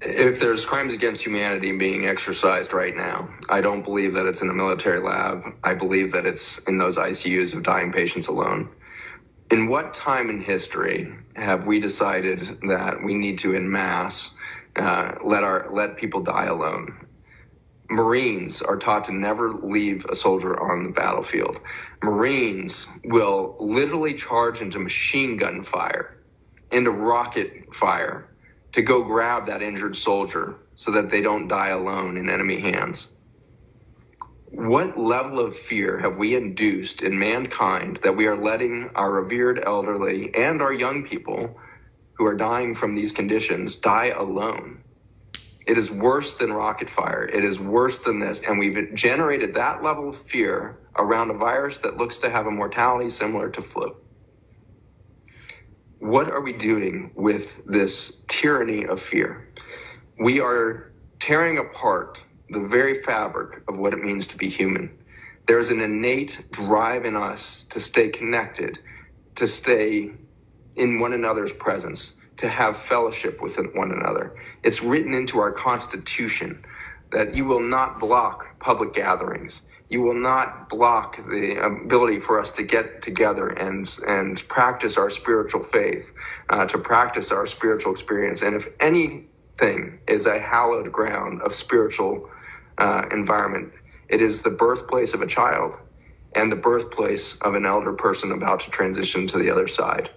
If there's crimes against humanity being exercised right now, I don't believe that it's in a military lab. I believe that it's in those ICUs of dying patients alone. In what time in history have we decided that we need to, en masse, let people die alone? Marines are taught to never leave a soldier on the battlefield. Marines will literally charge into machine gun fire, into rocket fire, to go grab that injured soldier so that they don't die alone in enemy hands. What level of fear have we induced in mankind that we are letting our revered elderly and our young people who are dying from these conditions die alone? It is worse than rocket fire. It is worse than this. And we've generated that level of fear around a virus that looks to have a mortality similar to flu. What are we doing with this tyranny of fear? We are tearing apart the very fabric of what it means to be human. There's an innate drive in us to stay connected, to stay in one another's presence, to have fellowship with one another. It's written into our Constitution that you will not block public gatherings. You will not block the ability for us to get together and practice our spiritual faith, to practice our spiritual experience. And if anything is a hallowed ground of spiritual environment, it is the birthplace of a child and the birthplace of an elder person about to transition to the other side.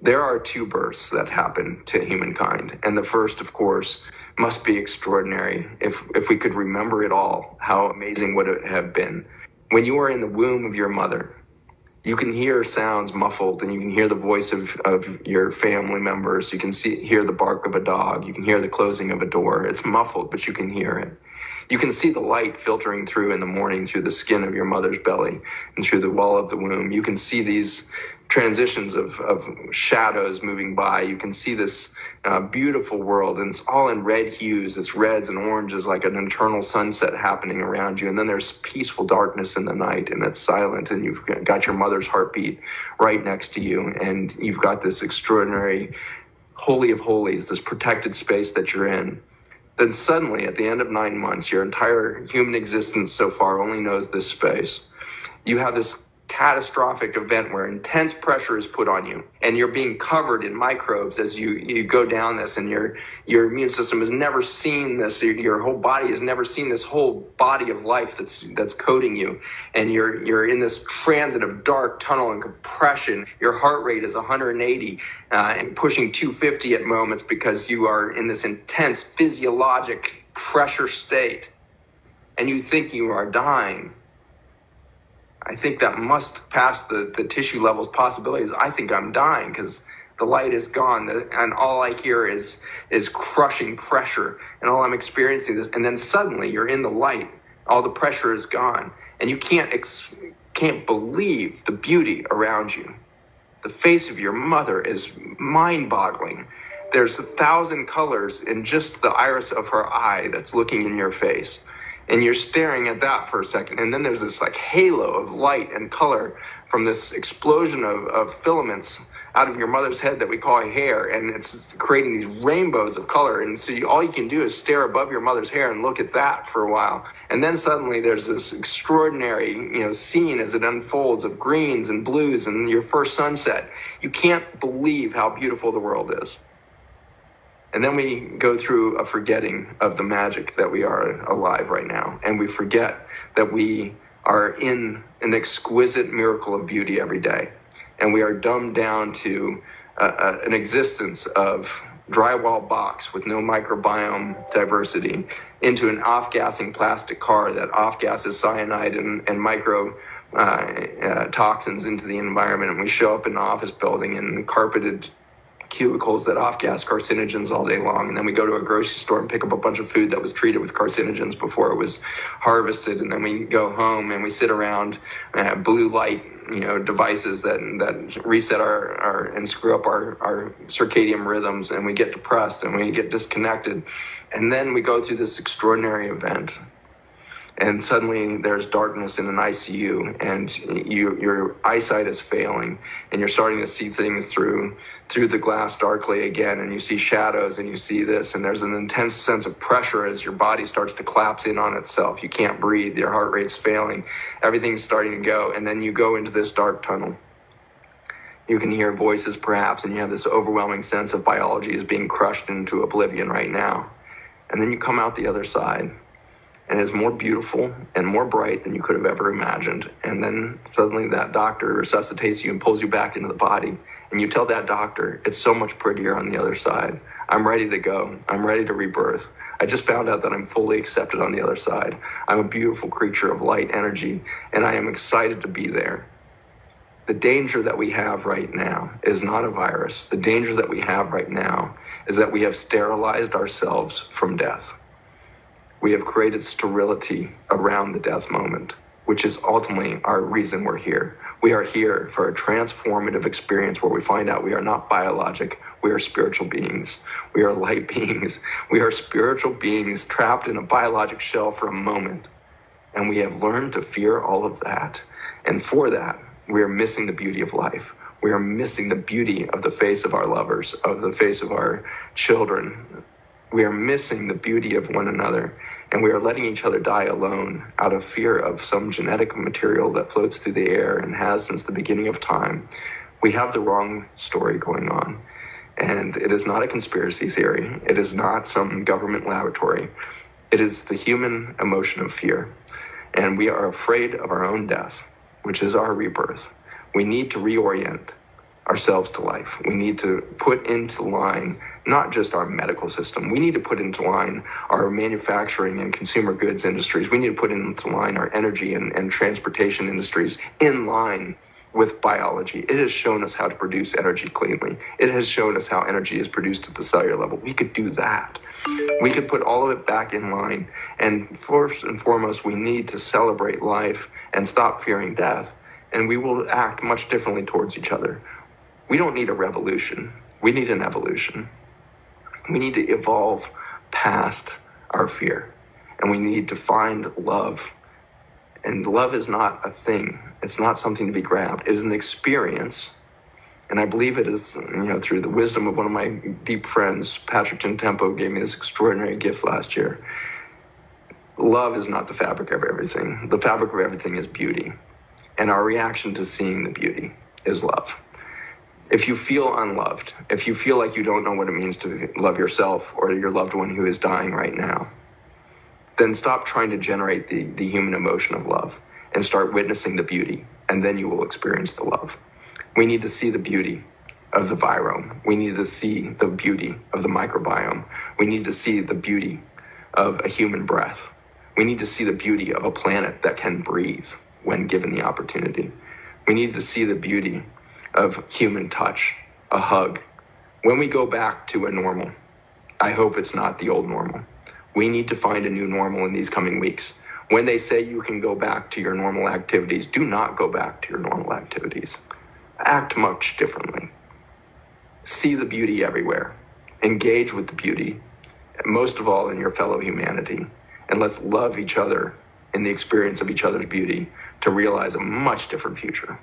There are two births that happen to humankind. And the first, of course, must be extraordinary. If we could remember it all, how amazing would it have been? When you are in the womb of your mother, you can hear sounds muffled, and you can hear the voice of your family members. You can hear the bark of a dog. You can hear the closing of a door. It's muffled, but you can hear it. You can see the light filtering through in the morning through the skin of your mother's belly and through the wall of the womb. You can see these transitions of shadows moving by. You can see this beautiful world, and it's all in red hues. It's reds and oranges, like an eternal sunset happening around you. And then there's peaceful darkness in the night, and it's silent, and you've got your mother's heartbeat right next to you, and you've got this extraordinary holy of holies, this protected space that you're in. Then suddenly, at the end of 9 months, your entire human existence so far only knows this space. You have this catastrophic event where intense pressure is put on you, and you're being covered in microbes as you go down this, and your immune system has never seen this. Your whole body has never seen this whole body of life that's coating you, and you're in this transit of dark tunnel and compression. Your heart rate is 180 and pushing 250 at moments because you are in this intense physiologic pressure state, and you think you are dying. I think that must pass the tissue levels possibilities. I think I'm dying because the light is gone, and all I hear is crushing pressure, and all I'm experiencing this. And then suddenly you're in the light, all the pressure is gone, and you can't believe the beauty around you. The face of your mother is mind-boggling. There's 1,000 colors in just the iris of her eye that's looking in your face. And you're staring at that for a second. And then there's this like halo of light and color from this explosion of filaments out of your mother's head that we call hair. And it's creating these rainbows of color. And so all you can do is stare above your mother's hair and look at that for a while. And then suddenly there's this extraordinary, scene as it unfolds of greens and blues and your first sunset. You can't believe how beautiful the world is. And then we go through a forgetting of the magic that we are alive right now. And we forget that we are in an exquisite miracle of beauty every day. And we are dumbed down to an existence of drywall box with no microbiome diversity into an off-gassing plastic car that off-gasses cyanide and micro toxins into the environment. And we show up in an office building in carpeted cubicles that off-gas carcinogens all day long, and then we go to a grocery store and pick up a bunch of food that was treated with carcinogens before it was harvested, and then we go home and we sit around blue light devices that reset our and screw up our circadian rhythms, and we get depressed and we get disconnected, and then we go through this extraordinary event. and suddenly there's darkness in an ICU, and your eyesight is failing, and you're starting to see things through the glass darkly again, and you see shadows, and you see this, and there's an intense sense of pressure as your body starts to collapse in on itself. You can't breathe, your heart rate's failing, everything's starting to go, and then you go into this dark tunnel. You can hear voices perhaps, and you have this overwhelming sense of biology is being crushed into oblivion right now. And then you come out the other side, and it's more beautiful and more bright than you could have ever imagined. And then suddenly that doctor resuscitates you and pulls you back into the body. And you tell that doctor, it's so much prettier on the other side. I'm ready to go. I'm ready to rebirth. I just found out that I'm fully accepted on the other side. I'm a beautiful creature of light energy, and I am excited to be there. The danger that we have right now is not a virus. The danger that we have right now is that we have sterilized ourselves from death. We have created sterility around the death moment, which is ultimately our reason we're here. We are here for a transformative experience where we find out we are not biologic, we are spiritual beings. We are light beings. We are spiritual beings trapped in a biologic shell for a moment. And we have learned to fear all of that. And for that, we are missing the beauty of life. We are missing the beauty of the face of our lovers, of the face of our children. We are missing the beauty of one another. And we are letting each other die alone out of fear of some genetic material that floats through the air and has since the beginning of time. We have the wrong story going on. And it is not a conspiracy theory. It is not some government laboratory. It is the human emotion of fear. And we are afraid of our own death, which is our rebirth. We need to reorient ourselves to life. We need to put into line not just our medical system. We need to put into line our manufacturing and consumer goods industries. We need to put into line our energy and transportation industries in line with biology. It has shown us how to produce energy cleanly. It has shown us how energy is produced at the cellular level. We could do that. We could put all of it back in line. And first and foremost, we need to celebrate life and stop fearing death. And we will act much differently towards each other. We don't need a revolution. We need an evolution. We need to evolve past our fear. And we need to find love. And love is not a thing. It's not something to be grabbed. It is an experience. And I believe it is, through the wisdom of one of my deep friends, Patrick Gentempo, gave me this extraordinary gift last year. Love is not the fabric of everything. The fabric of everything is beauty. And our reaction to seeing the beauty is love. If you feel unloved, if you feel like you don't know what it means to love yourself or your loved one who is dying right now, then stop trying to generate the human emotion of love and start witnessing the beauty, and then you will experience the love. We need to see the beauty of the virome. We need to see the beauty of the microbiome. We need to see the beauty of a human breath. We need to see the beauty of a planet that can breathe when given the opportunity. We need to see the beauty of human touch, a hug. When we go back to a normal, I hope it's not the old normal. We need to find a new normal in these coming weeks. When they say you can go back to your normal activities, do not go back to your normal activities. Act much differently. See the beauty everywhere. Engage with the beauty, most of all in your fellow humanity. And let's love each other in the experience of each other's beauty to realize a much different future.